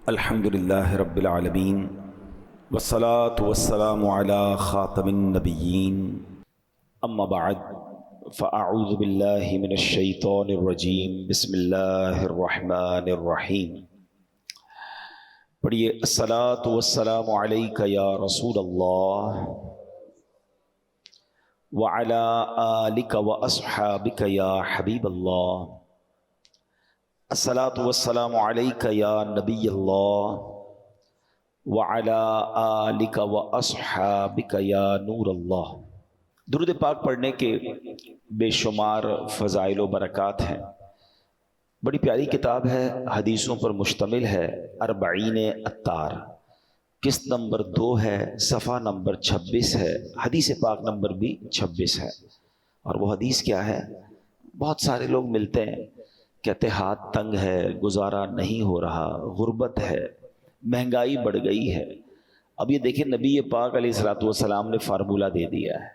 الحمد للہ رب العالمین والصلاة والسلام علی خاتم النبیین اما بعد فاعوذ باللہ من الشیطان الرجیم بسم اللہ الرحمن الرحیم۔ پڑھیے الصلاة والسلام علیک یا رسول اللہ وعلی آلک واصحابک یا حبیب اللہ، الصلاۃ والسلام علیک یا نبی اللہ وعلی آلک واصحابک یا نور اللہ۔ درود پاک پڑھنے کے بے شمار فضائل و برکات ہیں۔ بڑی پیاری کتاب ہے، حدیثوں پر مشتمل ہے، اربعین عطار، قسط نمبر 2 ہے، صفحہ نمبر 26 ہے، حدیث پاک نمبر بھی 26 ہے۔ اور وہ حدیث کیا ہے؟ بہت سارے لوگ ملتے ہیں، کہتے ہاتھ تنگ ہے، گزارا نہیں ہو رہا، غربت ہے، مہنگائی بڑھ گئی ہے۔ اب یہ دیکھیں، نبی پاک علیہ الصلوۃ والسلام نے فارمولہ دے دیا ہے۔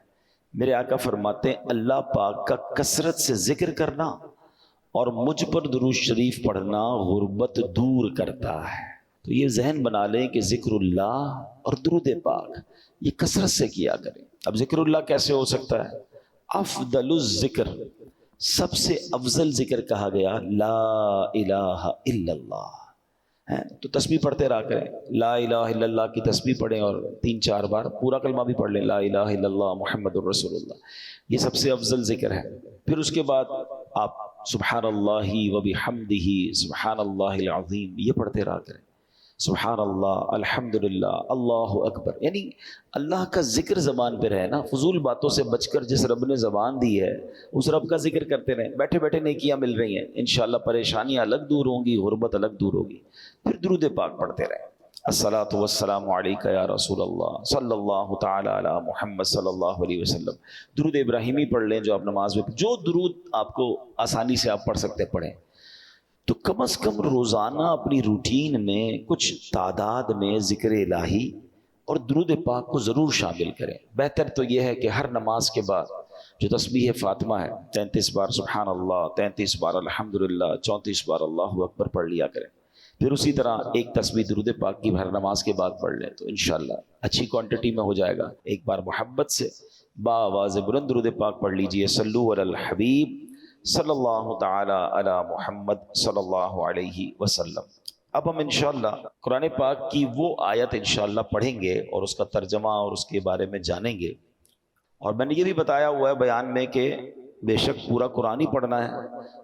میرے آقا فرماتے ہیں اللہ پاک کا کثرت سے ذکر کرنا اور مجھ پر درود شریف پڑھنا غربت دور کرتا ہے۔ تو یہ ذہن بنا لیں کہ ذکر اللہ اور درود پاک یہ کثرت سے کیا کریں۔ اب ذکر اللہ کیسے ہو سکتا ہے؟ افضل الذکر، سب سے افضل ذکر کہا گیا لا الہ الا اللہ۔ تو تسبیح پڑھتے رہا کریں، لا الہ الا اللہ کی تسبیح پڑھیں اور 3-4 بار پورا کلمہ بھی پڑھ لیں، لا الہ الا اللہ محمد الرسول اللہ، یہ سب سے افضل ذکر ہے۔ پھر اس کے بعد آپ سبحان اللہ وبحمدہ سبحان اللہ العظیم یہ پڑھتے رہا کریں، سبحان اللہ، الحمدللہ، اللہ اکبر، یعنی اللہ کا ذکر زبان پہ رہے نا۔ فضول باتوں سے بچ کر جس رب نے زبان دی ہے اس رب کا ذکر کرتے رہیں، بیٹھے بیٹھے نیکیاں مل رہی ہیں، انشاءاللہ پریشانیاں الگ دور ہوں گی، غربت الگ دور ہوگی۔ پھر درود پاک پڑھتے رہیں، الصلاۃ والسلام علیک یا رسول اللہ صلی اللہ تعالی علی محمد صلی اللہ علیہ وسلم۔ درود ابراہیمی پڑھ لیں جو آپ نماز میں، جو درود آپ کو آسانی سے آپ پڑھ سکتے پڑھیں۔ تو کم از کم روزانہ اپنی روٹین میں کچھ تعداد میں ذکر الہی اور درود پاک کو ضرور شامل کریں۔ بہتر تو یہ ہے کہ ہر نماز کے بعد جو تسبیح فاطمہ ہے 33 بار سبحان اللہ، 33 بار الحمدللہ، 34 بار اللہ اکبر پڑھ لیا کریں۔ پھر اسی طرح ایک تسبیح درود پاک کی ہر نماز کے بعد پڑھ لیں تو انشاءاللہ اچھی کوانٹٹی میں ہو جائے گا۔ ایک بار محبت سے بآواز بلند درود پاک پڑھ لیجئے، صلو علی الحبیب صلی اللہ تعالی علی محمد صلی اللہ علیہ وسلم۔ اب ہم انشاءاللہ قرآن پاک کی وہ آیت انشاءاللہ پڑھیں گے اور اس کا ترجمہ اور اس کے بارے میں جانیں گے۔ اور میں نے یہ بھی بتایا ہوا ہے بیان میں کہ بے شک پورا قرآن ہی پڑھنا ہے،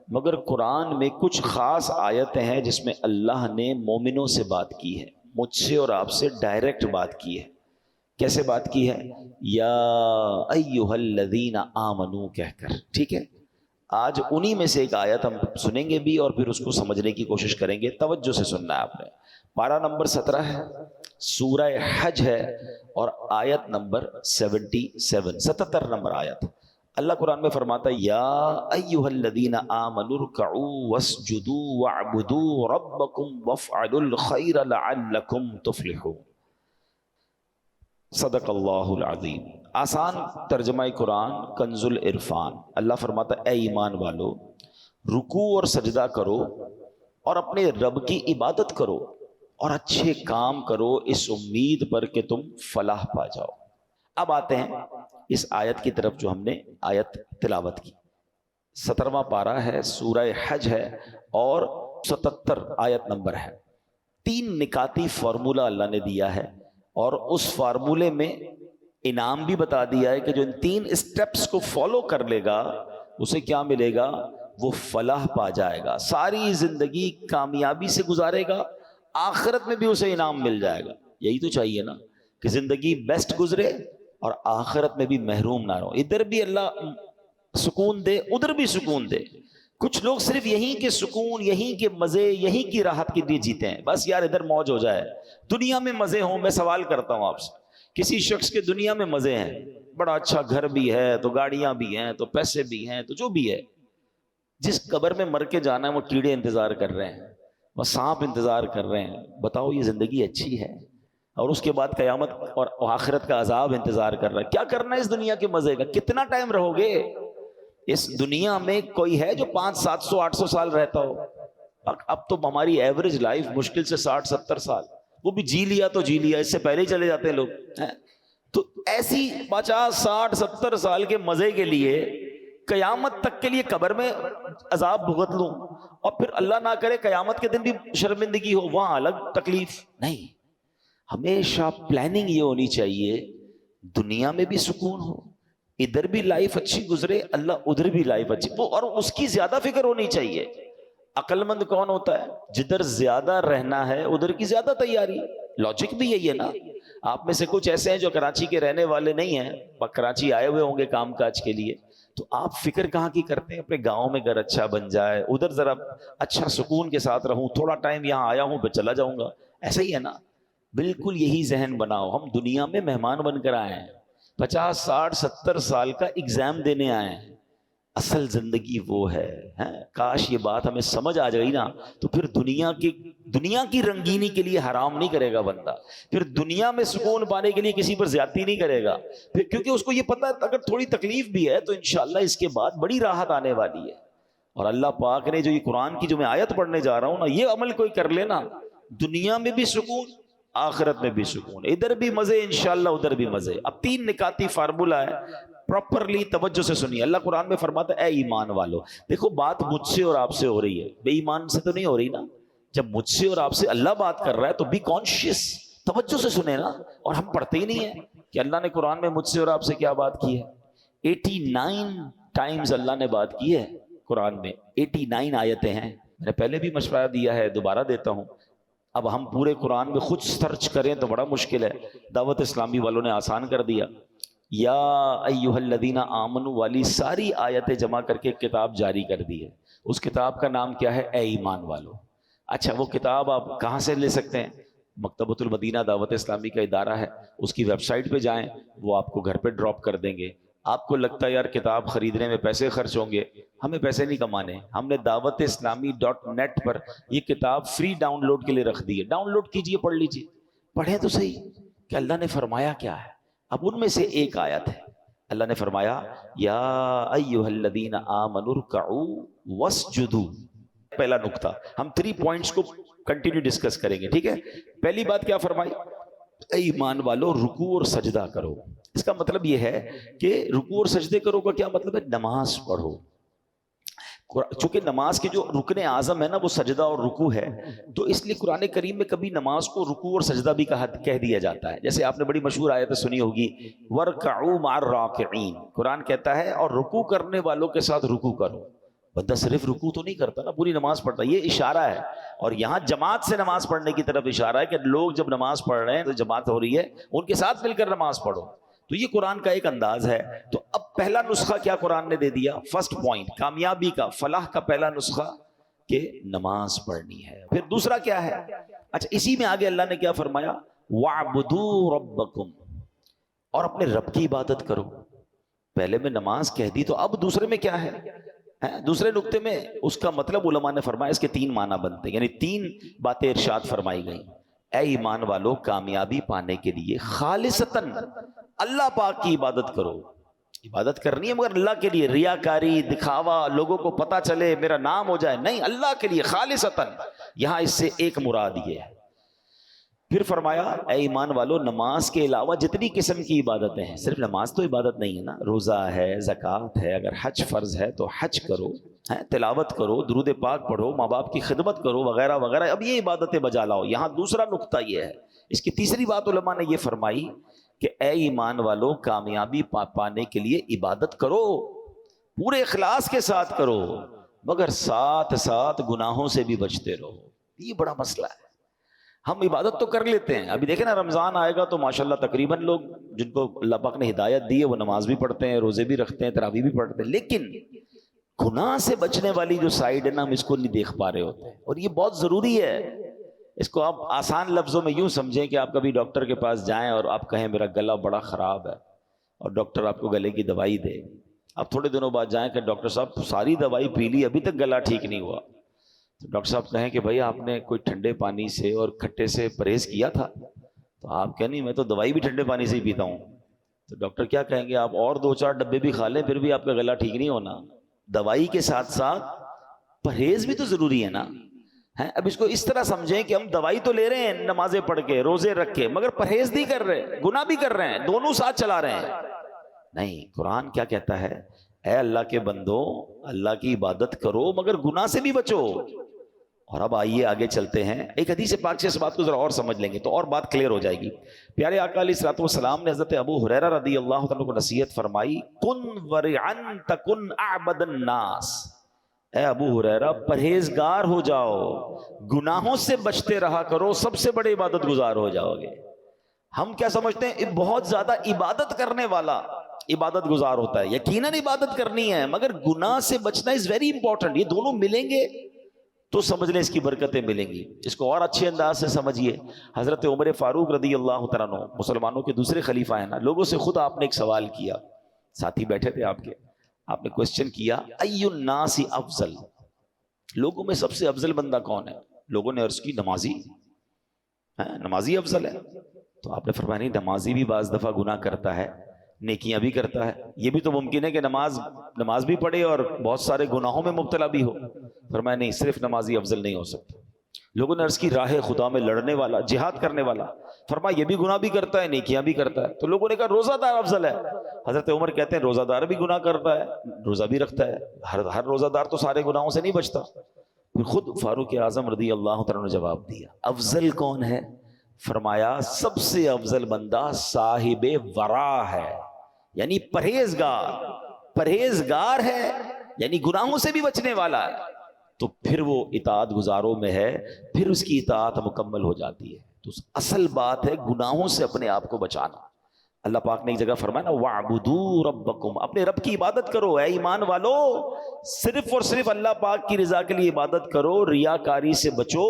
مگر قرآن میں کچھ خاص آیتیں ہیں جس میں اللہ نے مومنوں سے بات کی ہے، مجھ سے اور آپ سے ڈائریکٹ بات کی ہے۔ کیسے بات کی ہے؟ یا ایھا الذین آمنو کہہ کر، ٹھیک ہے؟ آج انہی میں سے ایک آیت ہم سنیں گے بھی اور پھر اس کو سمجھنے کی کوشش کریں گے۔ توجہ سے سننا ہے آپ نے۔ پارہ نمبر 17 ہے، سورہ حج ہے اور آیت نمبر 77 نمبر آیت۔ اللہ قرآن میں فرماتا ہے یا ایھا الذین آمنوا ارکعوا واسجدوا واعبدوا ربکم وافعلوا الخیر لعلکم تفلحون۔ صدق اللہ العظیم۔ آسان ترجمہ قرآن کنز العرفان۔ اللہ فرماتا ہے اے ایمان والو، رکوع اور سجدہ کرو اور اپنے رب کی عبادت کرو اور اچھے کام کرو اس امید پر کہ تم فلاح پا جاؤ۔ اب آتے ہیں اس آیت کی طرف جو ہم نے آیت تلاوت کی۔ 17واں پارہ ہے، سورہ حج ہے اور 77 آیت نمبر ہے۔ 3 نکاتی فارمولہ اللہ نے دیا ہے اور اس فارمولے میں انعام بھی بتا دیا ہے کہ جو ان 3 اسٹیپس کو فالو کر لے گا اسے کیا ملے گا؟ وہ فلاح پا جائے گا، ساری زندگی کامیابی سے گزارے گا، آخرت میں بھی اسے انعام مل جائے گا۔ یہی تو چاہیے نا کہ زندگی بیسٹ گزرے اور آخرت میں بھی محروم نہ رہو، ادھر بھی اللہ سکون دے ادھر بھی سکون دے۔ کچھ لوگ صرف یہیں کے سکون، یہیں کے مزے، یہیں کی راحت کے لیے جیتے ہیں، بس یار ادھر موج ہو جائے، دنیا میں مزے ہوں۔ میں سوال کرتا ہوں آپ سے، کسی شخص کے دنیا میں مزے ہیں، بڑا اچھا گھر بھی ہے، تو گاڑیاں بھی ہیں، تو پیسے بھی ہیں، تو جو بھی ہے، جس قبر میں مر کے جانا ہے وہ کیڑے انتظار کر رہے ہیں، وہ سانپ انتظار کر رہے ہیں۔ بتاؤ یہ زندگی اچھی ہے؟ اور اس کے بعد قیامت اور آخرت کا عذاب انتظار کر رہا ہے۔ کیا کرنا ہے اس دنیا کے مزے کا؟ کتنا ٹائم رہو گے اس دنیا میں؟ کوئی ہے جو 500 700 800 سال رہتا ہو؟ اب تو ہماری ایوریج لائف مشکل سے 60-70 سال، وہ بھی جی لیا تو جی لیا، اس سے پہلے ہی چلے جاتے ہیں لوگ. تو ایسی 50-60-70 سال کے مزے کے لیے قیامت تک کے لیے قبر میں عذاب بھگت لوں، اور پھر اللہ نہ کرے قیامت کے دن بھی شرمندگی ہو، وہاں الگ تکلیف. نہیں، ہمیشہ پلاننگ یہ ہونی چاہیے دنیا میں بھی سکون ہو، ادھر بھی لائف اچھی گزرے، اللہ ادھر بھی لائف اچھی وہ، اور اس کی زیادہ فکر ہونی چاہیے. عقل مند کون ہوتا ہے؟ جدھر زیادہ رہنا ہے ادھر کی زیادہ تیاری. لاجک بھی یہی ہے نا. آپ میں سے کچھ ایسے ہیں جو کراچی کے رہنے والے نہیں ہیں، کراچی آئے ہوئے ہوں گے کام کاج کے لیے، تو آپ فکر کہاں کی کرتے ہیں؟ اپنے گاؤں میں گھر اچھا بن جائے، ادھر ذرا اچھا سکون کے ساتھ رہوں، تھوڑا ٹائم یہاں آیا ہوں پھر چلا جاؤں گا. ایسا ہی ہے نا. بالکل یہی ذہن بناؤ. ہم دنیا میں مہمان بن کر آئے ہیں، 50-60-70 سال کا ایگزام دینے آئے ہیں. اصل زندگی وہ ہے. کاش یہ بات ہمیں سمجھ آ جائے نا، تو پھر دنیا کی رنگینی کے لیے حرام نہیں کرے گا بندہ، پھر دنیا میں سکون پانے کے لیے کسی پر زیادتی نہیں کرے گا، پھر کیونکہ اس کو یہ پتہ ہے اگر تھوڑی تکلیف بھی ہے تو انشاءاللہ اس کے بعد بڑی راحت آنے والی ہے. اور اللہ پاک نے جو یہ قرآن کی جو میں آیت پڑھنے جا رہا ہوں نا، یہ عمل کوئی کر لینا، دنیا میں بھی سکون، آخرت میں بھی سکون، ادھر بھی مزے انشاءاللہ ادھر بھی مزے. اب 3 نکاتی فارمولہ ہے، پراپرلی توجہ سے سنیے. اللہ قرآن میں فرماتا ہے اے ایمان والو. دیکھو بات مجھ سے اور آپ سے ہو رہی ہے، بے ایمان سے تو نہیں ہو رہی نا. جب مجھ سے اور آپ سے اللہ بات کر رہا ہے تو بی کانشیس، توجہ سے سنیں نا. اور ہم پڑھتے ہی نہیں ہیں کہ اللہ نے قرآن میں مجھ سے اور آپ سے کیا بات کی ہے. 89 ٹائمز اللہ نے بات کی ہے قرآن میں. 89 آیتیں ہیں. میں نے پہلے بھی مشورہ دیا ہے، دوبارہ دیتا ہوں. اب ہم پورے قرآن میں خود سرچ کریں تو بڑا مشکل ہے. دعوت اسلامی والوں نے آسان کر دیا. یا ایھا الذین آمنوا والی ساری آیتیں جمع کر کے کتاب جاری کر دی ہے. اس کتاب کا نام کیا ہے؟ اے ایمان والو. اچھا وہ کتاب آپ کہاں سے لے سکتے ہیں؟ مکتبۃ المدینہ دعوت اسلامی کا ادارہ ہے، اس کی ویب سائٹ پہ جائیں، وہ آپ کو گھر پہ ڈراپ کر دیں گے. آپ کو لگتا ہے یار کتاب خریدنے میں پیسے خرچ ہوں گے، ہمیں پیسے نہیں کمانے. ہم نے دعوت اسلامی .net پر یہ کتاب فری ڈاؤن لوڈ کے لیے رکھ دی ہے. ڈاؤن لوڈ کیجئے، پڑھ لیجئے. پڑھیں تو صحیح کہ اللہ نے فرمایا کیا ہے. اب ان میں سے ایک آیت ہے، اللہ نے فرمایا یا ایھا الذین آمنوا ارکعوا واسجدوا. پہلا نقطہ، ہم 3 پوائنٹس کو کنٹینیو ڈسکس کریں گے، ٹھیک ہے. پہلی بات کیا فرمائی؟ اے ایمان والو رکوع اور سجدہ کرو. اس کا مطلب یہ ہے کہ رکوع اور سجدے کرو کا کیا مطلب ہے؟ نماز پڑھو. چونکہ نماز کے جو رکن اعظم ہے نا وہ سجدہ اور رکوع ہے، تو اس لیے قرآن کریم میں کبھی نماز کو رکوع اور سجدہ بھی کہہ دیا جاتا ہے. جیسے آپ نے بڑی مشہور آیت سنی ہوگی وَارْكَعُوا مَعَ الرَّاكِعِينَ. قرآن کہتا ہے اور رکوع کرنے والوں کے ساتھ رکوع کرو. بندہ صرف رکوع تو نہیں کرتا نا، پوری نماز پڑھتا. یہ اشارہ ہے. اور یہاں جماعت سے نماز پڑھنے کی طرف اشارہ ہے کہ لوگ جب نماز پڑھ رہے ہیں تو جماعت ہو رہی ہے، ان کے ساتھ مل کر نماز پڑھو. تو یہ قرآن کا ایک انداز ہے. تو اب پہلا نسخہ کیا قرآن نے دے دیا؟ فرسٹ پوائنٹ، کامیابی کا، فلاح کا پہلا نسخہ کہ نماز پڑھنی ہے. پھر دوسرا کیا ہے؟ اچھا اسی میں آگے اللہ نے کیا فرمایا؟ وَاعْبُدُوا رَبَّكُمْ. اور اپنے رب کی عبادت کرو. پہلے میں نماز کہہ دی، تو اب دوسرے میں کیا ہے؟ دوسرے نقطے میں اس کا مطلب علماء نے فرمایا اس کے 3 معنی بنتے ہیں، یعنی 3 باتیں ارشاد فرمائی گئی. اے ایمان والو کامیابی پانے کے لیے خالصتاً اللہ پاک کی عبادت کرو. عبادت کرنی ہے مگر اللہ کے لیے، ریاکاری، دکھاوا، لوگوں کو پتہ چلے میرا نام ہو جائے نہیں، اللہ کے لیے خالصتاً. یہاں اس سے ایک مراد یہ ہے. پھر فرمایا اے ایمان والو نماز کے علاوہ جتنی قسم کی عبادتیں ہیں، صرف نماز تو عبادت نہیں ہے نا، روزہ ہے، زکوٰۃ ہے، اگر حج فرض ہے تو حج کرو، تلاوت کرو، درود پاک پڑھو، ماں باپ کی خدمت کرو، وغیرہ وغیرہ. اب یہ عبادتیں بجا لاؤ. یہاں دوسرا نقطہ یہ ہے. اس کی تیسری بات علماء نے یہ فرمائی کہ اے ایمان والو کامیابی پانے کے لیے عبادت کرو، پورے اخلاص کے ساتھ کرو، مگر ساتھ ساتھ گناہوں سے بھی بچتے رہو. یہ بڑا مسئلہ ہے. ہم عبادت تو کر لیتے ہیں. ابھی دیکھیں نا رمضان آئے گا تو ماشاءاللہ تقریباً لوگ جن کو اللہ پاک نے ہدایت دی ہے وہ نماز بھی پڑھتے ہیں، روزے بھی رکھتے ہیں، تراویح بھی پڑھتے ہیں، لیکن گناہ سے بچنے والی جو سائیڈ ہے نا ہم اس کو نہیں دیکھ پا رہے ہوتے. اور یہ بہت ضروری ہے. اس کو آپ آسان لفظوں میں یوں سمجھیں کہ آپ کبھی ڈاکٹر کے پاس جائیں اور آپ کہیں میرا گلا بڑا خراب ہے، اور ڈاکٹر آپ کو گلے کی دوائی دے. آپ تھوڑے دنوں بعد جائیں کہ ڈاکٹر صاحب ساری دوائی پی لی ابھی تک گلا ٹھیک نہیں ہوا. تو ڈاکٹر صاحب کہیں کہ بھائی آپ نے کوئی ٹھنڈے پانی سے اور کھٹے سے پرہیز کیا تھا؟ تو آپ کہیں نہیں میں تو دوائی بھی ٹھنڈے پانی سے ہی پیتا ہوں. تو ڈاکٹر کیا کہیں گے؟ آپ اور 2-4 ڈبے بھی کھا لیں پھر بھی آپ کا گلا ٹھیک نہیں ہونا. دوائی کے ساتھ ساتھ پرہیز بھی تو ضروری ہے نا. ہیں. اب اس کو اس طرح سمجھیں کہ ہم دوائی تو لے رہے ہیں نمازیں پڑھ کے روزے رکھ کے، مگر پرہیز نہیں کر رہے، گناہ بھی کر رہے ہیں، دونوں ساتھ چلا رہے ہیں. نہیں، قرآن کیا کہتا ہے؟ اے اللہ کے بندو، اللہ کی عبادت کرو مگر گناہ سے بھی بچو. اور اب آئیے آگے چلتے ہیں، ایک حدیث پاک سے اس بات کو ذرا اور سمجھ لیں گے تو اور بات کلیئر ہو جائے گی. پیارے آقا علیہ الصلوۃ والسلام نے حضرت ابو ہریرہ رضی اللہ عنہ کو نصیحت فرمائی، کن ورعن تکن اعبد الناس. اے ابو ہریرہ پرہیزگار ہو جاؤ، گناہوں سے بچتے رہا کرو، سب سے بڑے عبادت گزار ہو جاؤ گے. ہم کیا سمجھتے ہیں بہت زیادہ عبادت کرنے والا عبادت گزار ہوتا ہے. یقیناً عبادت کرنی ہے مگر گناہ سے بچنا از ویری امپورٹنٹ. یہ دونوں ملیں گے تو سمجھ لیں اس کی برکتیں ملیں گی. اس کو اور اچھے انداز سے سمجھیے. حضرت عمر فاروق رضی اللہ تعالیٰ عنہ مسلمانوں کے دوسرے خلیفہ ہیں نا، لوگوں سے خود آپ نے ایک سوال کیا، ساتھی بیٹھے تھے آپ کے، آپ نے کوسچن کیا ای الناس افضل، لوگوں میں سب سے افضل بندہ کون ہے؟ لوگوں نے عرض کی نمازی. نمازی افضل ہے؟ تو آپ نے فرمایا نہیں، نمازی بھی بعض دفعہ گناہ کرتا ہے، نیکیاں بھی کرتا ہے. یہ بھی تو ممکن ہے کہ نماز بھی پڑھے اور بہت سارے گناہوں میں مبتلا بھی ہو. فرمایا نہیں، صرف نمازی افضل نہیں ہو سکتا. لوگوں نے عرض کی راہ خدا میں لڑنے والا، جہاد کرنے والا. فرمایا یہ بھی گناہ بھی کرتا ہے، نیکیاں بھی کرتا ہے. تو لوگوں نے کہا روزہ دار افضل ہے. حضرت عمر کہتے ہیں روزہ دار بھی گناہ کرتا ہے، روزہ بھی رکھتا ہے، ہر روزہ دار تو سارے گناہوں سے نہیں بچتا. پھر خود فاروق اعظم رضی اللہ تعالیٰ نے جواب دیا، افضل کون ہے؟ فرمایا سب سے افضل بندہ صاحب ورع ہے، یعنی پرہیزگار ہے، یعنی گناہوں سے بھی بچنے والا ہے. تو پھر وہ اطاعت گزاروں میں ہے، پھر اس کی اطاعت مکمل ہو جاتی ہے. تو اصل بات ہے گناہوں سے اپنے آپ کو بچانا. اللہ پاک نے ایک جگہ فرمایا نا وَاعْبُدُوا رَبَّكُمْ، اپنے رب کی عبادت کرو. اے ایمان والو، صرف اور صرف اللہ پاک کی رضا کے لیے عبادت کرو، ریاکاری سے بچو،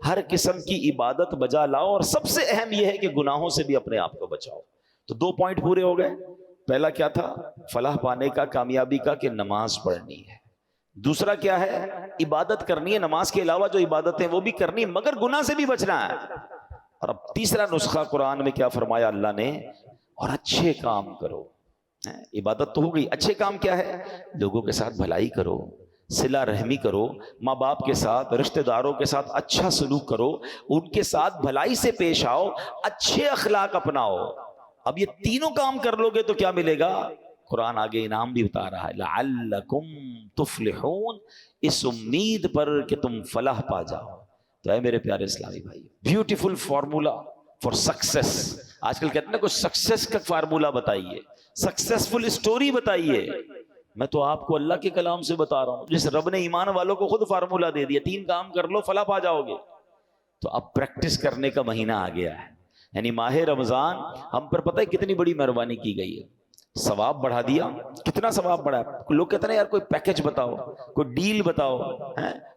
ہر قسم کی عبادت بجا لاؤ، اور سب سے اہم یہ ہے کہ گناہوں سے بھی اپنے آپ کو بچاؤ. تو 2 پوائنٹ پورے ہو گئے. پہلا کیا تھا؟ فلاح پانے کا، کامیابی کا، کہ نماز پڑھنی ہے. دوسرا کیا ہے؟ عبادت کرنی ہے، نماز کے علاوہ جو عبادتیں وہ بھی کرنی مگر گناہ سے بھی بچنا ہے. اور اب تیسرا نسخہ قرآن میں کیا فرمایا اللہ نے؟ اور اچھے کام کرو. عبادت تو ہو گئی، اچھے کام کیا ہے؟ لوگوں کے ساتھ بھلائی کرو، صلہ رحمی کرو، ماں باپ کے ساتھ، رشتہ داروں کے ساتھ اچھا سلوک کرو، ان کے ساتھ بھلائی سے پیش آؤ، اچھے اخلاق اپناؤ. اب یہ تینوں کام کر لو گے تو کیا ملے گا؟ قرآن آگے انعام بھی بتا رہا ہے، لعلکم تفلحون، اس امید پر کہ تم فلاح پا جاؤ. تو اے میرے پیارے اسلامی بھائی، بیوٹیفل فارمولا فار سکسیس. آج کل کہتے ہیں نا کوئی سکسیس کا فارمولا بتائیے، سکسیسفل اسٹوری بتائیے. میں تو آپ کو اللہ کے کلام سے بتا رہا ہوں، جس رب نے ایمان والوں کو خود فارمولا دے دیا، 3 کام کر لو فلاح پا جاؤ گے. تو اب پریکٹس کرنے کا مہینہ آ گیا ہے، یعنی ماہ رمضان ہم پر پتہ ہے کتنی بڑی مہربانی کی گئی ہے. ثواب بڑھا دیا. کتنا ثواب بڑھا ہے؟ لوگ کہتے ہیں یار کوئی پیکج بتاؤ، کوئی ڈیل بتاؤ،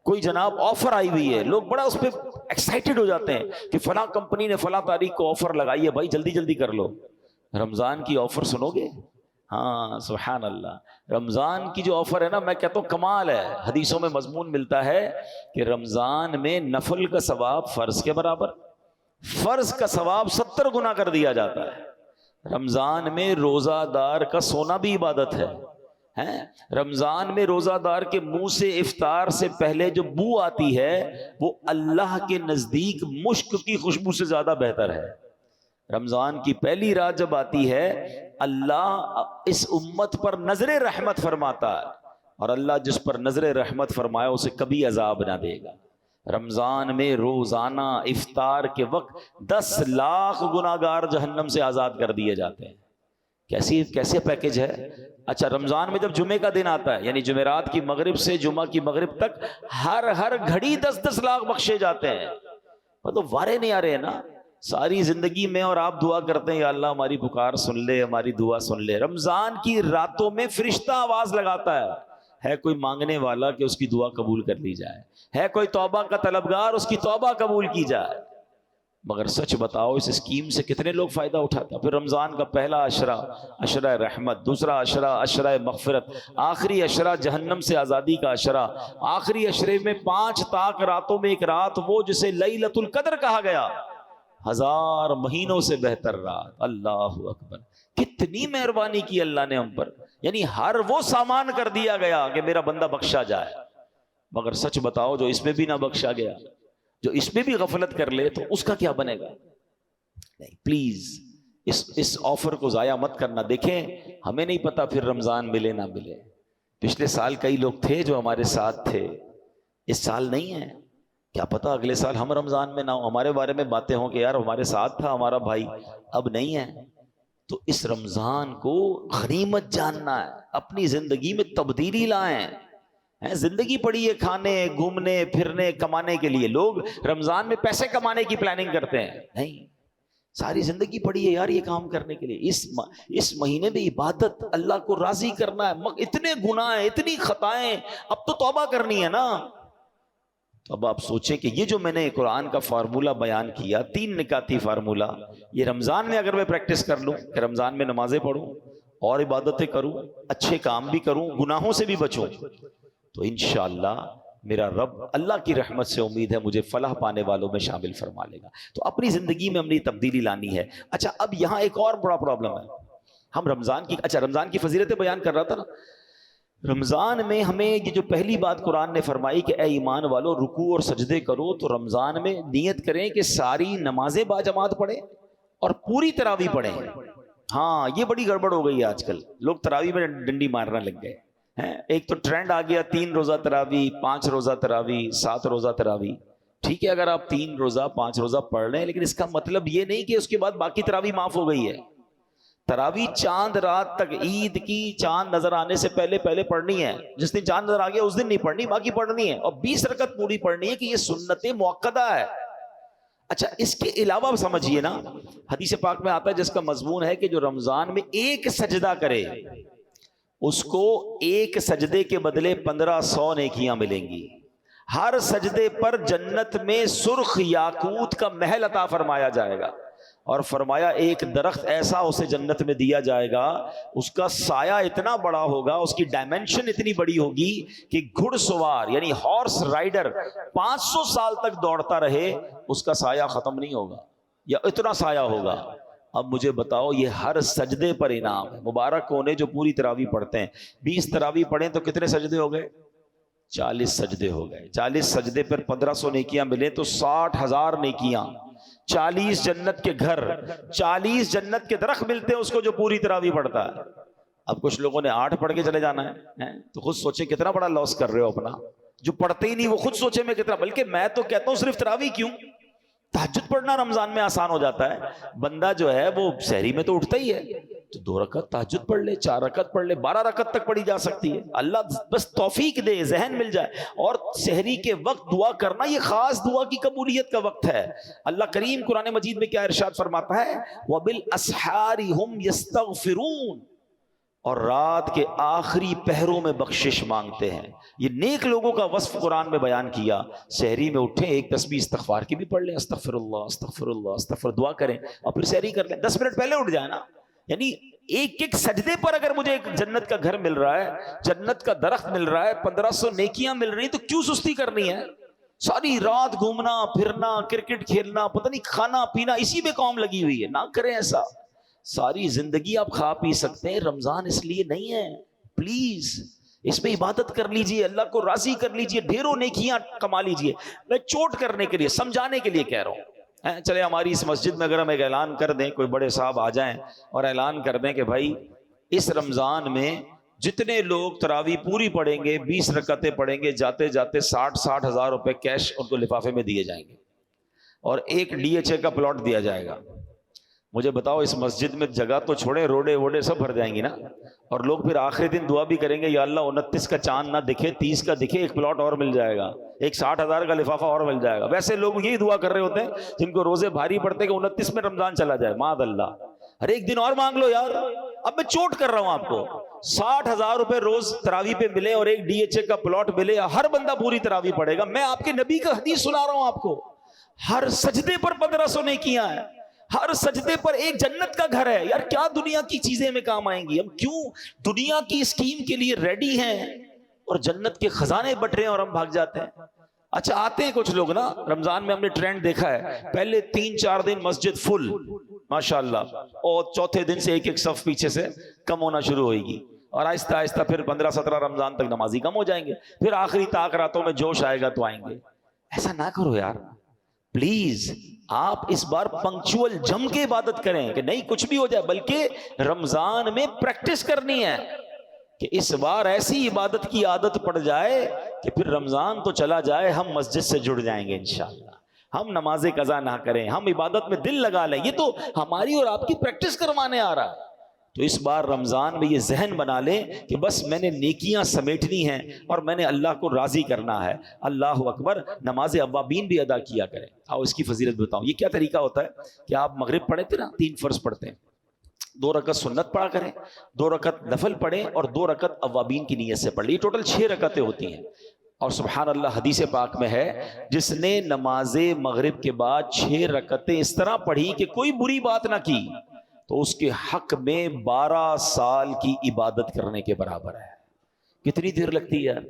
کوئی جناب آفر آئی ہوئی ہے. لوگ بڑا اس پہ ایکسائٹڈ ہو جاتے ہیں کہ فلاں کمپنی نے فلاں تاریخ کو آفر لگائی ہے، بھائی جلدی جلدی کر لو. رمضان کی آفر سنو گے؟ ہاں سبحان اللہ، رمضان کی جو آفر ہے نا، میں کہتا ہوں کمال ہے. حدیثوں میں مضمون ملتا ہے کہ رمضان میں نفل کا ثواب فرض کے برابر، فرض کا ثواب 70 گنا کر دیا جاتا ہے. رمضان میں روزہ دار کا سونا بھی عبادت ہے. رمضان میں روزہ دار کے منہ سے افطار سے پہلے جو بو آتی ہے وہ اللہ کے نزدیک مشک کی خوشبو سے زیادہ بہتر ہے. رمضان کی پہلی رات جب آتی ہے، اللہ اس امت پر نظر رحمت فرماتا ہے، اور اللہ جس پر نظر رحمت فرمایا اسے کبھی عذاب نہ دے گا. رمضان میں روزانہ افطار کے وقت 10 لاکھ گناہگار جہنم سے آزاد کر دیے جاتے ہیں. کیسے پیکج ہے؟ اچھا، رمضان میں جب جمعے کا دن آتا ہے، یعنی جمعرات کی مغرب سے جمعہ کی مغرب تک ہر گھڑی 10 لاکھ بخشے جاتے ہیں. تو وارے نہیں آ رہے ہیں نا ساری زندگی میں، اور آپ دعا کرتے ہیں یا اللہ ہماری پکار سن لے، ہماری دعا سن لے. رمضان کی راتوں میں فرشتہ آواز لگاتا ہے کوئی مانگنے والا کہ اس کی دعا قبول کر لی جائے، ہے کوئی توبہ کا طلبگار اس کی توبہ قبول کی جائے. مگر سچ بتاؤ اس اسکیم سے کتنے لوگ فائدہ اٹھاتے ہیں؟ پھر رمضان کا پہلا عشرہ عشرہ رحمت، دوسرا عشرہ عشرہ مغفرت، آخری عشرہ جہنم سے آزادی کا عشرہ، آخری عشرے میں 5 طاق راتوں میں ایک رات وہ جسے لیلۃ القدر کہا گیا، 1000 مہینوں سے بہتر رات. اللہ اکبر، کتنی مہربانی کی اللہ نے ہم پر. یعنی ہر وہ سامان کر دیا گیا کہ میرا بندہ بخشا جائے. مگر سچ بتاؤ جو اس میں بھی نہ بخشا گیا، جو اس میں بھی غفلت کر لے تو اس کا کیا بنے گا؟ نہیں، پلیز اس آفر کو ضائع مت کرنا. دیکھیں ہمیں نہیں پتا پھر رمضان ملے نہ ملے. پچھلے سال کئی لوگ تھے جو ہمارے ساتھ تھے، اس سال نہیں ہے. کیا پتا اگلے سال ہم رمضان میں نہ ہو، ہمارے بارے میں باتیں ہوں کہ یار ہمارے ساتھ تھا ہمارا بھائی، اب نہیں ہے. تو اس رمضان کو غنیمت جاننا ہے، اپنی زندگی میں تبدیلی لائیں. زندگی پڑی ہے کھانے گھومنے پھرنے کمانے کے لیے. لوگ رمضان میں پیسے کمانے کی پلاننگ کرتے ہیں، نہیں، ساری زندگی پڑی ہے یار یہ کام کرنے کے لیے. اس مہینے میں عبادت، اللہ کو راضی کرنا ہے. اتنے گناہ ہیں، اتنی خطائیں، اب تو توبہ کرنی ہے نا. تو اب آپ سوچیں کہ یہ جو میں نے قرآن کا فارمولہ بیان کیا، 3 نکاتی فارمولہ، یہ رمضان میں اگر میں پریکٹس کر لوں کہ رمضان میں نمازیں پڑھوں اور عبادتیں کروں، اچھے کام بھی کروں، گناہوں سے بھی بچوں، تو انشاءاللہ میرا رب اللہ کی رحمت سے امید ہے مجھے فلاح پانے والوں میں شامل فرما لے گا. تو اپنی زندگی میں ہم نے تبدیلی لانی ہے. اچھا اب یہاں ایک اور بڑا پرابلم ہے. ہم رمضان کی فضیلتیں بیان کر رہا تھا نا. رمضان میں ہمیں یہ جو پہلی بات قرآن نے فرمائی کہ اے ایمان والو رکوع اور سجدے کرو، تو رمضان میں نیت کریں کہ ساری نمازیں باجماعت پڑھیں اور پوری تراویح پڑھیں. ہاں یہ بڑی گڑبڑ ہو گئی ہے آج کل، لوگ تراویح میں ڈنڈی مارنا لگ گئے. ایک تو ٹرینڈ آ گیا 3 روزہ تراویح، 5 روزہ تراویح، 7 روزہ تراویح. ٹھیک ہے اگر آپ 3 روزہ 5 روزہ پڑھ رہے ہیں، لیکن اس کا مطلب یہ نہیں کہ اس کے بعد باقی تراویح معاف ہو گئی ہے. تراویح چاند رات تک، عید کی چاند نظر آنے سے پہلے پڑھنی ہے. جس دن چاند نظر آ گیا اس دن نہیں پڑھنی، باقی پڑھنی ہے. اور 20 رکعت پوری پڑھنی ہے کہ یہ سنت مؤکدہ ہے. اچھا اس کے علاوہ سمجھیے نا، حدیث پاک میں آتا ہے جس کا مضمون ہے کہ جو رمضان میں ایک سجدہ کرے اس کو ایک سجدے کے بدلے 1500 نیکیاں ملیں گی. ہر سجدے پر جنت میں سرخ یاقوت کا محل عطا فرمایا جائے گا. اور فرمایا ایک درخت ایسا اسے جنت میں دیا جائے گا، اس کا سایہ اتنا بڑا ہوگا، اس کی ڈائمنشن اتنی بڑی ہوگی کہ گھڑ سوار یعنی ہارس رائڈر 500 سال تک دوڑتا رہے اس کا سایہ ختم نہیں ہوگا، یا اتنا سایہ ہوگا. اب مجھے بتاؤ یہ ہر سجدے پر انعام ہے. مبارک کونے جو پوری تراویح پڑھتے ہیں. 20 تراویح پڑھیں تو کتنے سجدے ہو گئے؟ 40 سجدے ہو گئے. 40 سجدے پر 1500 نیکیاں ملے تو 60,000 نیکیاں. 40 جنت کے گھر، 40 جنت کے درخت ملتے ہیں اس کو جو پوری تراویح پڑھتا ہے. اب کچھ لوگوں نے 8 پڑھ کے چلے جانا ہے تو خود سوچیں کتنا بڑا لاس کر رہے ہو اپنا. جو پڑھتے ہی نہیں وہ خود سوچیں میں کتنا. بلکہ میں تو کہتا ہوں صرف تراویح کیوں، تہجد پڑھنا رمضان میں آسان ہو جاتا ہے. بندہ جو ہے وہ سحری میں تو اٹھتا ہی ہے، تو 2 رکعت تہجد پڑھ لے، 4 رکعت پڑھ لے، 12 رکعت تک پڑھی جا سکتی ہے. اللہ بس توفیق دے، ذہن مل جائے. اور سحری کے وقت دعا کرنا یہ خاص دعا کی قبولیت کا وقت ہے. اللہ کریم قرآن مجید میں کیا ارشاد فرماتا ہے؟ وَبِالْأَسْحَارِ هُمْ يَسْتَغْفِرُونَ، اور رات کے آخری پہروں میں بخشش مانگتے ہیں. یہ نیک لوگوں کا وصف قرآن میں بیان کیا. سحری میں اٹھیں، ایک تسبیح استغفار کی بھی پڑھ لیں، استغفر اللہ استغفر اللہ استغفر، دعا کریں اور پھر سحری کر لیں. 10 منٹ پہلے اٹھ جائیں نا. یعنی ایک ایک سجدے پر اگر مجھے ایک جنت کا گھر مل رہا ہے، جنت کا درخت مل رہا ہے، 1500 نیکیاں مل رہی ہیں، تو کیوں سستی کرنی ہے؟ ساری رات گھومنا پھرنا، کرکٹ کھیلنا، پتہ نہیں کھانا پینا، اسی میں قوم لگی ہوئی ہے. نہ کریں ایسا. ساری زندگی آپ کھا پی سکتے ہیں، رمضان اس لیے نہیں ہے. پلیز اس میں عبادت کر لیجئے، اللہ کو راضی کر لیجئے، ڈھیروں نیکیاں کما لیجئے. میں چوٹ کرنے کے لیے، سمجھانے کے لیے کہہ رہا ہوں. چلے ہماری اس مسجد میں اگر ہم ایک اعلان کر دیں، کوئی بڑے صاحب آ جائیں اور اعلان کر دیں کہ بھائی اس رمضان میں جتنے لوگ تراویح پوری پڑھیں گے، 20 رکعتیں پڑھیں گے، جاتے جاتے 60 ہزار روپے کیش ان کو لفافے میں دیے جائیں گے اور ایک DHA کا پلاٹ دیا جائے گا. مجھے بتاؤ اس مسجد میں جگہ تو چھوڑے، روڈے ووڈے سب بھر جائیں گی نا. اور لوگ پھر آخری دن دعا بھی کریں گے، یا اللہ 29 کا چاند نہ دکھے، 30 کا دکھے، ایک پلاٹ اور مل جائے گا، ایک 60,000 کا لفافہ اور مل جائے گا. ویسے لوگ یہی دعا کر رہے ہوتے ہیں جن کو روزے بھاری پڑتے کہ 29 میں رمضان چلا جائے. معاذ اللہ. ہر ایک دن اور مانگ لو یار. اب میں چوٹ کر رہا ہوں آپ کو. 60,000 روپے روز تراویح پہ ملے اور ایک DHA کا پلاٹ ملے، ہر بندہ پوری تراویح پڑھے گا. میں آپ کے نبی کا حدیث سنا رہا ہوں آپ کو. ہر سجدے پر 1500 نیکیاں ہیں، ہر سجدے پر ایک جنت کا گھر ہے. یار کیا دنیا کی چیزیں میں کام آئیں گی؟ ہم کیوں دنیا کی اسکیم کے لیے ریڈی ہیں اور جنت کے خزانے بٹ رہے ہیں اور ہم بھاگ جاتے ہیں. اچھا آتے ہیں کچھ لوگ نا، رمضان میں ہم نے ٹرینڈ دیکھا ہے، پہلے 3-4 دن مسجد فل ماشاءاللہ، اور چوتھے دن سے ایک ایک صف پیچھے سے کم ہونا شروع ہوئے گی، اور آہستہ آہستہ پھر 15-17 رمضان تک نمازی کم ہو جائیں گے، پھر آخری طاق راتوں میں جوش آئے گا تو آئیں گے. ایسا نہ کرو یار. پلیز آپ اس بار پنکچوئل جم کے عبادت کریں کہ نہیں کچھ بھی ہو جائے، بلکہ رمضان میں پریکٹس کرنی ہے کہ اس بار ایسی عبادت کی عادت پڑ جائے کہ پھر رمضان تو چلا جائے ہم مسجد سے جڑ جائیں گے انشاءاللہ، ہم نماز قضا نہ کریں، ہم عبادت میں دل لگا لیں. یہ تو ہماری اور آپ کی پریکٹس کروانے آ رہا ہے. تو اس بار رمضان میں یہ ذہن بنا لیں کہ بس میں نے نیکیاں سمیٹنی ہیں اور میں نے اللہ کو راضی کرنا ہے. اللہ اکبر. نماز اوابین بھی ادا کیا کریں. آؤ اس کی فضیلت بتاؤں. یہ کیا طریقہ ہوتا ہے کہ آپ مغرب پڑھے تھے نا، 3 فرض پڑھتے ہیں، 2 رکعت سنت پڑھا کریں، 2 رکعت نفل پڑھیں اور 2 رکعت اوابین کی نیت سے پڑھ لی. ٹوٹل 6 رکعتیں ہوتی ہیں. اور سبحان اللہ حدیث پاک میں ہے جس نے نماز مغرب کے بعد 6 رکعتیں اس طرح پڑھی کہ کوئی بری بات نہ کی تو اس کے حق میں 12 سال کی عبادت کرنے کے برابر ہے. کتنی دیر لگتی ہے یار؟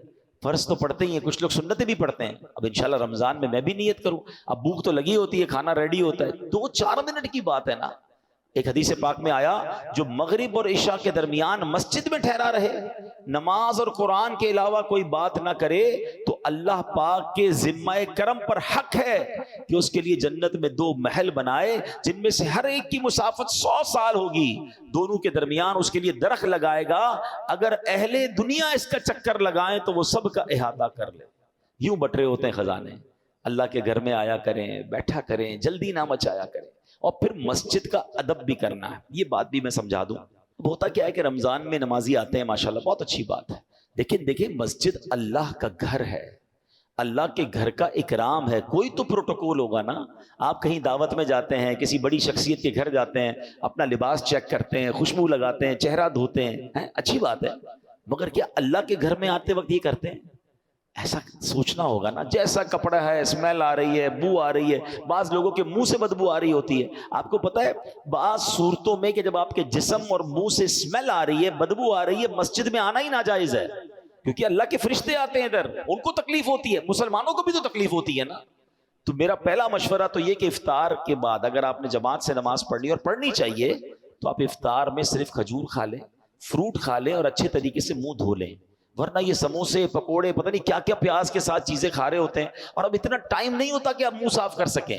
فرض تو پڑھتے ہی ہیں، کچھ لوگ سنتیں بھی پڑھتے ہیں. اب انشاءاللہ رمضان میں بھی نیت کروں. اب بھوک تو لگی ہوتی ہے، کھانا ریڈی ہوتا ہے، 2-4 منٹ کی بات ہے نا. ایک حدیث پاک میں آیا جو مغرب اور عشاء کے درمیان مسجد میں ٹھہرا رہے، نماز اور قرآن کے علاوہ کوئی بات نہ کرے، تو اللہ پاک کے ذمہ کرم پر حق ہے کہ اس کے لیے جنت میں 2 محل بنائے جن میں سے ہر ایک کی مسافت 100 سال ہوگی. دونوں کے درمیان اس کے لیے درخت لگائے گا. اگر اہل دنیا اس کا چکر لگائیں تو وہ سب کا احاطہ کر لے. یوں بٹ رہے ہوتے ہیں خزانے. اللہ کے گھر میں آیا کریں، بیٹھا کریں، جلدی نہ مچایا کریں. اور پھر مسجد کا ادب بھی کرنا ہے. یہ بات بھی میں سمجھا دوں. ہوتا کیا ہے کہ رمضان میں نمازی آتے ہیں ماشاءاللہ، بہت اچھی بات ہے، لیکن دیکھیں مسجد اللہ کا گھر ہے، اللہ کے گھر کا اکرام ہے. کوئی تو پروٹوکول ہوگا نا. آپ کہیں دعوت میں جاتے ہیں، کسی بڑی شخصیت کے گھر جاتے ہیں، اپنا لباس چیک کرتے ہیں، خوشبو لگاتے ہیں، چہرہ دھوتے ہیں، اچھی بات ہے. مگر کیا اللہ کے گھر میں آتے وقت یہ کرتے ہیں؟ ایسا سوچنا ہوگا نا. جیسا کپڑا ہے، اسمیل آ رہی ہے، بو آ رہی ہے، بعض لوگوں کے منہ سے بدبو آ رہی ہوتی ہے. آپ کو پتا ہے بعض صورتوں میں کہ جب آپ کے جسم اور منہ سے اسمیل آ رہی ہے، بدبو آ رہی ہے، مسجد میں آنا ہی ناجائز ہے، کیونکہ اللہ کے فرشتے آتے ہیں ادھر، ان کو تکلیف ہوتی ہے، مسلمانوں کو بھی تو تکلیف ہوتی ہے نا. تو میرا پہلا مشورہ تو یہ کہ افطار کے بعد اگر آپ نے جماعت سے نماز پڑھنی اور پڑھنی چاہیے تو آپ افطار میں صرف کھجور کھا لیں، فروٹ کھا لیں اور اچھے طریقے سے منہ دھو لیں. ورنہ یہ سموسے پکوڑے پتہ نہیں کیا کیا پیاز کے ساتھ چیزیں کھا رہے ہوتے ہیں، اور اب اتنا ٹائم نہیں ہوتا کہ آپ منہ صاف کر سکیں.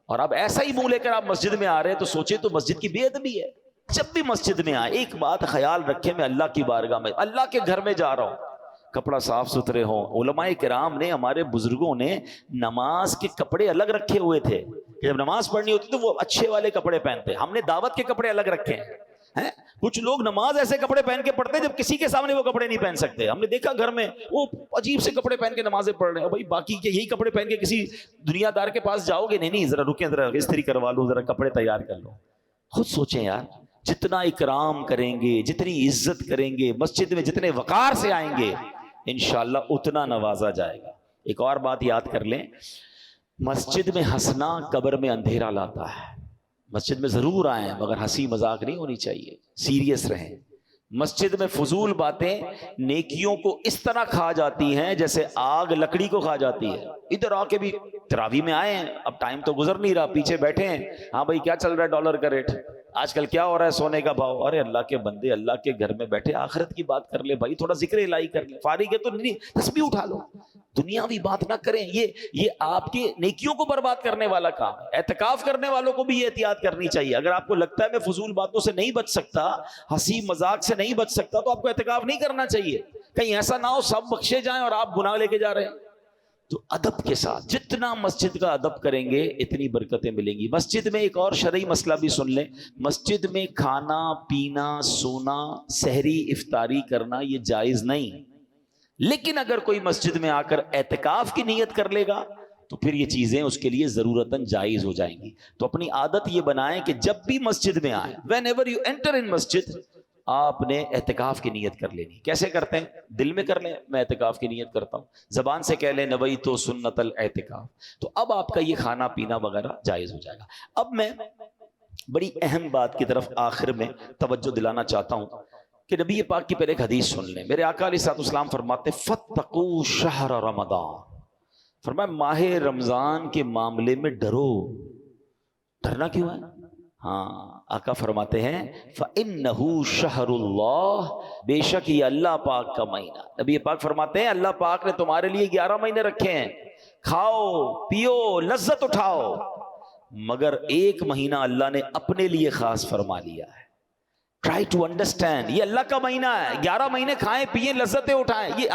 اور اب ایسا ہی منہ لے کر آپ مسجد میں آ رہے ہیں تو سوچے تو مسجد کی بے ادبی ہے. جب بھی مسجد میں آئے ایک بات خیال رکھیں، میں اللہ کی بارگاہ میں، اللہ کے گھر میں جا رہا ہوں، کپڑا صاف ستھرے ہوں. علماء کرام نے، ہمارے بزرگوں نے نماز کے کپڑے الگ رکھے ہوئے تھے کہ جب نماز پڑھنی ہوتی تو وہ اچھے والے کپڑے پہنتے. ہم نے دعوت کے کپڑے الگ رکھے ہیں. کچھ لوگ نماز ایسے کپڑے پہن کے پڑھتے ہیں جب کسی کے سامنے وہ کپڑے نہیں پہن سکتے. ہم نے دیکھا گھر میں وہ عجیب سے کپڑے پہن کے نمازیں پڑھ رہے ہیں. بھائی باقی کے یہی کپڑے پہن کے کسی دنیا دار کے پاس جاؤ گے؟ نہیں ذرا رکیں، ذرا استری کروا لو، ذرا کپڑے تیار کر لو. خود سوچیں یار، جتنا اکرام کریں گے، جتنی عزت کریں گے، مسجد میں جتنے وقار سے آئیں گے، انشاءاللہ اتنا نوازا جائے گا. ایک اور بات یاد کر لیں، مسجد میں ہنسنا قبر میں اندھیرا لاتا ہے. مسجد میں ضرور آئیں مگر ہنسی مذاق نہیں ہونی چاہیے، سیریس رہیں. مسجد میں فضول باتیں نیکیوں کو اس طرح کھا جاتی ہیں جیسے آگ لکڑی کو کھا جاتی ہے. ادھر آ کے بھی تراویح میں آئے ہیں، اب ٹائم تو گزر نہیں رہا، پیچھے بیٹھے ہیں، ہاں بھائی کیا چل رہا ہے ڈالر کا ریٹ، آج کل کیا ہو رہا ہے سونے کا بھاؤ. ارے اللہ کے بندے، اللہ کے گھر میں بیٹھے آخرت کی بات کر لے بھائی، تھوڑا ذکر الہی کر لے. فارغ ہے تو نہیں تسبیح اٹھا لو، دنیاوی بات نہ کریں. یہ آپ کی نیکیوں کو برباد کرنے والا کام ہے. اعتکاف کرنے والوں کو بھی یہ احتیاط کرنی چاہیے. اگر آپ کو لگتا ہے میں فضول باتوں سے نہیں بچ سکتا، ہنسی مذاق سے نہیں بچ سکتا، تو آپ کو اعتکاف نہیں کرنا چاہیے. کہیں ایسا نہ ہو سب بخشے جائیں اور آپ گناہ لے کے جا رہے ہیں. تو ادب کے ساتھ جتنا مسجد کا ادب کریں گے اتنی برکتیں ملیں گی. مسجد میں ایک اور شرعی مسئلہ بھی سن لیں، مسجد میں کھانا پینا، سونا، سحری افطاری کرنا یہ جائز نہیں. لیکن اگر کوئی مسجد میں آ کر اعتکاف کی نیت کر لے گا تو پھر یہ چیزیں اس کے لیے ضرورتاً جائز ہو جائیں گی. تو اپنی عادت یہ بنائیں کہ جب بھی مسجد میں آئیں، when ever you enter in مسجد، آپ نے اعتکاف کی نیت کر لینی. کیسے کرتے ہیں؟ دل میں کر لیں میں اعتکاف کی نیت کرتا ہوں، زبان سے کہہ لیں نویت سنت الاعتکاف. تو اب آپ کا یہ کھانا پینا وغیرہ جائز ہو جائے گا. اب میں بڑی اہم بات کی طرف آخر میں توجہ دلانا چاہتا ہوں کہ نبی پاک کی پہلے ایک حدیث سن لیں. میرے آقا علیہ الصلوۃ والسلام فرماتے فاتقوا شہر رمضان، فرمایا ماہ رمضان کے معاملے میں ڈرو. ڈرنا کیوں ہے؟ ہاں آقا فرماتے ہیں فَإِنَّهُ شَهْرُ اللَّهِ، بے شک یہ اللہ پاک کا مہینہ. نبی پاک فرماتے ہیں اللہ پاک نے تمہارے لیے 11 مہینے رکھے ہیں، کھاؤ پیو لذت اٹھاؤ، مگر ایک مہینہ اللہ نے اپنے لیے خاص فرما لیا ہے. ٹرائی ٹو انڈرسٹینڈ، یہ اللہ کا مہینہ ہے. 11 مہینے کھائیں پیئیں لذتیں اٹھائیں. یہ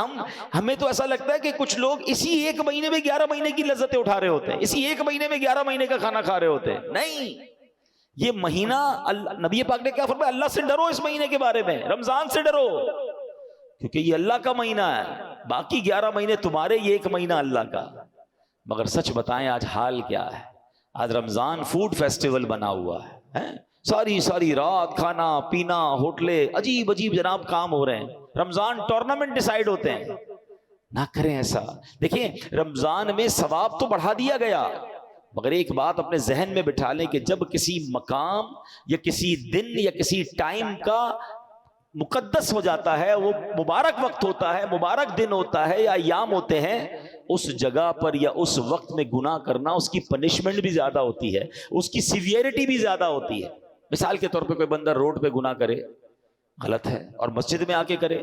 ہمیں تو ایسا لگتا ہے کہ کچھ لوگ اسی ایک مہینے میں 11 مہینے کی لذتیں اٹھا رہے ہوتے ہیں، اسی ایک مہینے میں 11 مہینے کا کھانا کھا رہے ہوتے ہیں. نہیں، یہ مہینہ نبی پاک نے کیا فرمایا؟ اللہ سے ڈرو اس مہینے کے بارے میں، رمضان سے ڈرو، کیونکہ یہ اللہ کا مہینہ ہے. باقی 11 مہینے تمہارے، یہ ایک مہینہ اللہ کا. مگر سچ بتائیں آج حال کیا ہے؟ آج رمضان فوڈ فیسٹیول بنا ہوا ہے. ساری رات کھانا پینا، ہوٹلیں، عجیب عجیب جناب کام ہو رہے ہیں. رمضان ٹورنامنٹ ڈیسائیڈ ہوتے ہیں. نہ کریں ایسا. دیکھیں رمضان میں ثواب تو بڑھا دیا گیا، مگر ایک بات اپنے ذہن میں بٹھا لیں کہ جب کسی مقام یا کسی دن یا کسی ٹائم کا مقدس ہو جاتا ہے، وہ مبارک وقت ہوتا ہے، مبارک دن ہوتا ہے یا ایام ہوتے ہیں، اس جگہ پر یا اس وقت میں گناہ کرنا، اس کی پنشمنٹ بھی زیادہ ہوتی ہے، اس کی سیویرٹی بھی زیادہ ہوتی ہے. مثال کے طور پہ کوئی بندہ روڈ پہ گناہ کرے، غلط ہے، اور مسجد میں آ کے کرے،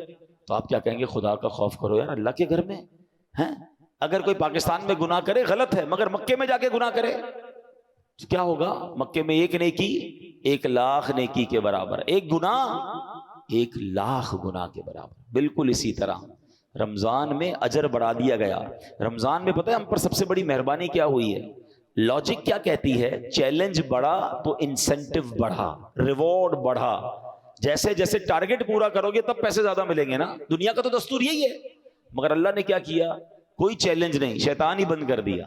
تو آپ کیا کہیں گے؟ خدا کا خوف کرو یار، اللہ کے گھر میں ہیں. اگر کوئی پاکستان میں گناہ کرے غلط ہے، مگر مکے میں جا کے گناہ کرے تو کیا ہوگا؟ مکے میں ایک نیکی 1,00,000 نیکی کے برابر، ایک گناہ 1,00,000 گناہ کے برابر. بالکل اسی طرح رمضان میں اجر بڑھا دیا گیا. رمضان میں پتہ ہے ہم پر سب سے بڑی مہربانی کیا ہوئی ہے؟ لاجک کیا کہتی ہے؟ چیلنج بڑھا تو انسینٹو بڑھا، ریوارڈ بڑھا. جیسے جیسے ٹارگٹ پورا کرو گے تب پیسے زیادہ ملیں گے نا. دنیا کا تو دستور یہی ہے. مگر اللہ نے کیا کیا؟ کوئی چیلنج نہیں، شیطان ہی بند کر دیا.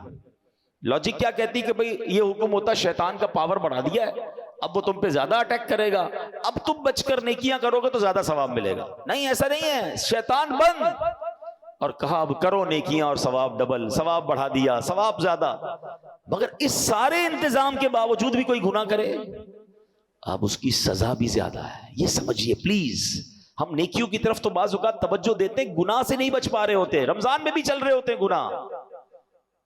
لاجک کیا کہتی کہ بھئی یہ حکم ہوتا، شیطان کا پاور بڑھا دیا ہے، اب وہ تم پہ زیادہ اٹیک کرے گا، اب تم بچ کر نیکیاں کرو گے تو زیادہ ثواب ملے گا. نہیں، ایسا نہیں ہے. شیطان بند، اور کہا اب کرو نیکیاں اور ثواب ڈبل، ثواب بڑھا دیا، ثواب زیادہ. مگر اس سارے انتظام کے باوجود بھی کوئی گناہ کرے، اب اس کی سزا بھی زیادہ ہے. یہ سمجھیے پلیز. ہم نیکیوں کی طرف تو بعض اوقات توجہ دیتے ہیں، گناہ سے نہیں بچ پا رہے ہوتے. رمضان میں بھی چل رہے ہوتے ہیں گناہ.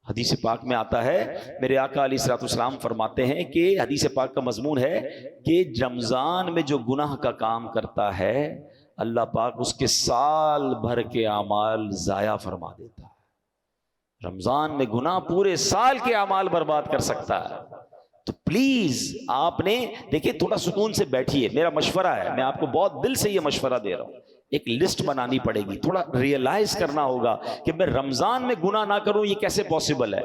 حدیث پاک میں آتا ہے، میرے آقا علیہ الصلوۃ والسلام فرماتے ہیں کہ حدیث پاک کا مضمون ہے کہ رمضان میں جو گناہ کا کام کرتا ہے، اللہ پاک اس کے سال بھر کے اعمال ضائع فرما دیتا ہے. رمضان میں گناہ پورے سال کے اعمال برباد کر سکتا ہے. تو پلیز آپ نے دیکھیں، تھوڑا سکون سے بیٹھیے. میرا مشورہ ہے، میں آپ کو بہت دل سے یہ مشورہ دے رہا ہوں. ایک لسٹ بنانی پڑے گی، تھوڑا ریئلائز کرنا ہوگا کہ میں رمضان میں گناہ نہ کروں، یہ کیسے پاسبل ہے.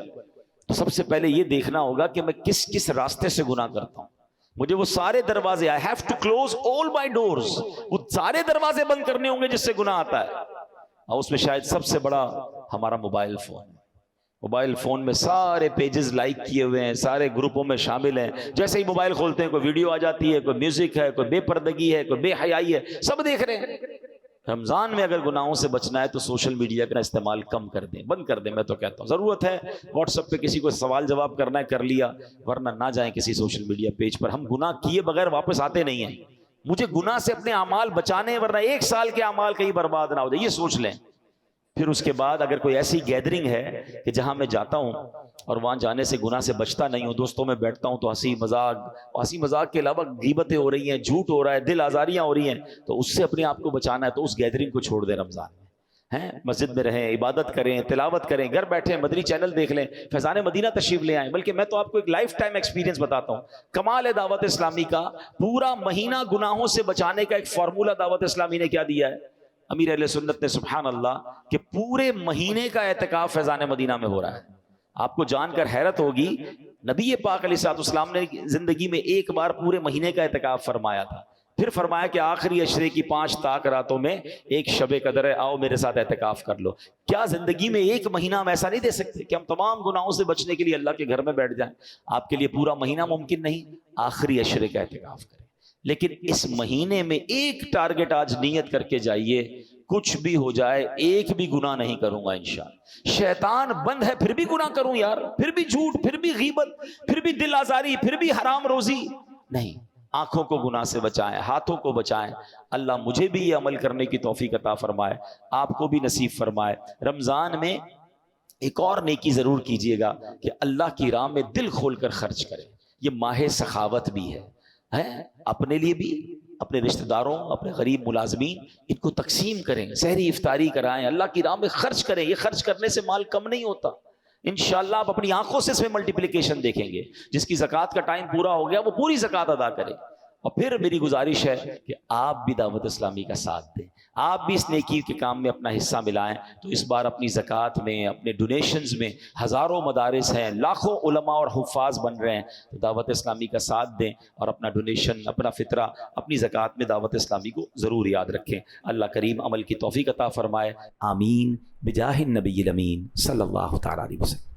تو سب سے پہلے یہ دیکھنا ہوگا کہ میں کس کس راستے سے گناہ کرتا ہوں. مجھے وہ سارے دروازے، I have to close all my doors، وہ سارے دروازے بند کرنے ہوں گے جس سے گناہ آتا ہے. اور اس میں شاید سب سے بڑا ہمارا موبائل فون ہے. موبائل فون میں سارے پیجز لائک کیے ہوئے ہیں، سارے گروپوں میں شامل ہیں. جیسے ہی موبائل کھولتے ہیں کوئی ویڈیو آ جاتی ہے، کوئی میوزک ہے، کوئی بے پردگی ہے، کوئی بے حیائی ہے، سب دیکھ رہے ہیں. رمضان میں اگر گناہوں سے بچنا ہے تو سوشل میڈیا کا استعمال کم کر دیں، بند کر دیں. میں تو کہتا ہوں ضرورت ہے واٹس ایپ پہ کسی کو سوال جواب کرنا ہے کر لیا، ورنہ نہ جائیں کسی سوشل میڈیا پیج پر. ہم گناہ کیے بغیر واپس آتے نہیں ہیں. مجھے گناہ سے اپنے اعمال بچانے ہیں، ورنہ 1 سال کے اعمال کہیں برباد نہ ہو جائے، یہ سوچ لیں. پھر اس کے بعد اگر کوئی ایسی گیدرنگ ہے کہ جہاں میں جاتا ہوں اور وہاں جانے سے گناہ سے بچتا نہیں ہوں، دوستوں میں بیٹھتا ہوں تو ہنسی مذاق کے علاوہ غیبتیں ہو رہی ہیں، جھوٹ ہو رہا ہے، دل آزاریاں ہو رہی ہیں، تو اس سے اپنے آپ کو بچانا ہے تو اس گیدرنگ کو چھوڑ دیں. رمضان میں ہیں، مسجد میں رہیں، عبادت کریں، تلاوت کریں، گھر بیٹھیں مدنی چینل دیکھ لیں، فیضان مدینہ تشریف لے آئیں. بلکہ میں تو آپ کو ایک لائف ٹائم ایکسپیرینس بتاتا ہوں. کمال ہے دعوت اسلامی کا، پورا مہینہ گناہوں سے بچانے کا ایک فارمولہ دعوت اسلامی نے کیا دیا ہے. امیر اہل سنت نے سبحان اللہ کہ پورے مہینے کا اعتکاف فیضان مدینہ میں ہو رہا ہے. آپ کو جان کر حیرت ہوگی، نبی پاک علیہ الصلوۃ والسلام نے زندگی میں ایک بار پورے مہینے کا اعتکاف فرمایا تھا. پھر فرمایا کہ آخری عشرے کی 5 طاق راتوں میں ایک شب قدر ہے، آؤ میرے ساتھ اعتکاف کر لو. کیا زندگی میں ایک مہینہ ہم ایسا نہیں دے سکتے کہ ہم تمام گناہوں سے بچنے کے لیے اللہ کے گھر میں بیٹھ جائیں؟ آپ کے لیے پورا مہینہ ممکن نہیں، آخری عشرے کا اعتکاف کریں. لیکن اس مہینے میں ایک ٹارگٹ آج نیت کر کے جائیے، کچھ بھی ہو جائے ایک بھی گناہ نہیں کروں گا انشاءاللہ. شیطان بند ہے پھر بھی گناہ کروں یار، پھر بھی جھوٹ، پھر بھی غیبت، پھر بھی دل آزاری، پھر بھی حرام روزی نہیں. آنکھوں کو گناہ سے بچائیں، ہاتھوں کو بچائیں. اللہ مجھے بھی یہ عمل کرنے کی توفیق عطا فرمائے، آپ کو بھی نصیب فرمائے. رمضان میں ایک اور نیکی ضرور کیجئے گا کہ اللہ کی راہ میں دل کھول کر خرچ کریں. یہ ماہ سخاوت بھی ہے. ہے اپنے لیے بھی، اپنے رشتہ داروں، اپنے غریب ملازمین، ان کو تقسیم کریں، سحری افطاری کرائیں، اللہ کی راہ میں خرچ کریں. یہ خرچ کرنے سے مال کم نہیں ہوتا. انشاءاللہ آپ اپنی آنکھوں سے اس میں ملٹیپلیکیشن دیکھیں گے. جس کی زکوٰۃ کا ٹائم پورا ہو گیا وہ پوری زکوٰۃ ادا کرے. اور پھر میری گزارش ہے کہ آپ بھی دعوت اسلامی کا ساتھ دیں، آپ بھی اس نیکی کے کام میں اپنا حصہ ملائیں. تو اس بار اپنی زکوٰۃ میں، اپنے ڈونیشنز میں، ہزاروں مدارس ہیں، لاکھوں علماء اور حفاظ بن رہے ہیں، تو دعوت اسلامی کا ساتھ دیں اور اپنا ڈونیشن، اپنا فطرہ، اپنی زکوٰۃ میں دعوت اسلامی کو ضرور یاد رکھیں. اللہ کریم عمل کی توفیق عطا فرمائے. آمین بجاہ النبی الامین صلی اللہ تعالی علیہ وسلم.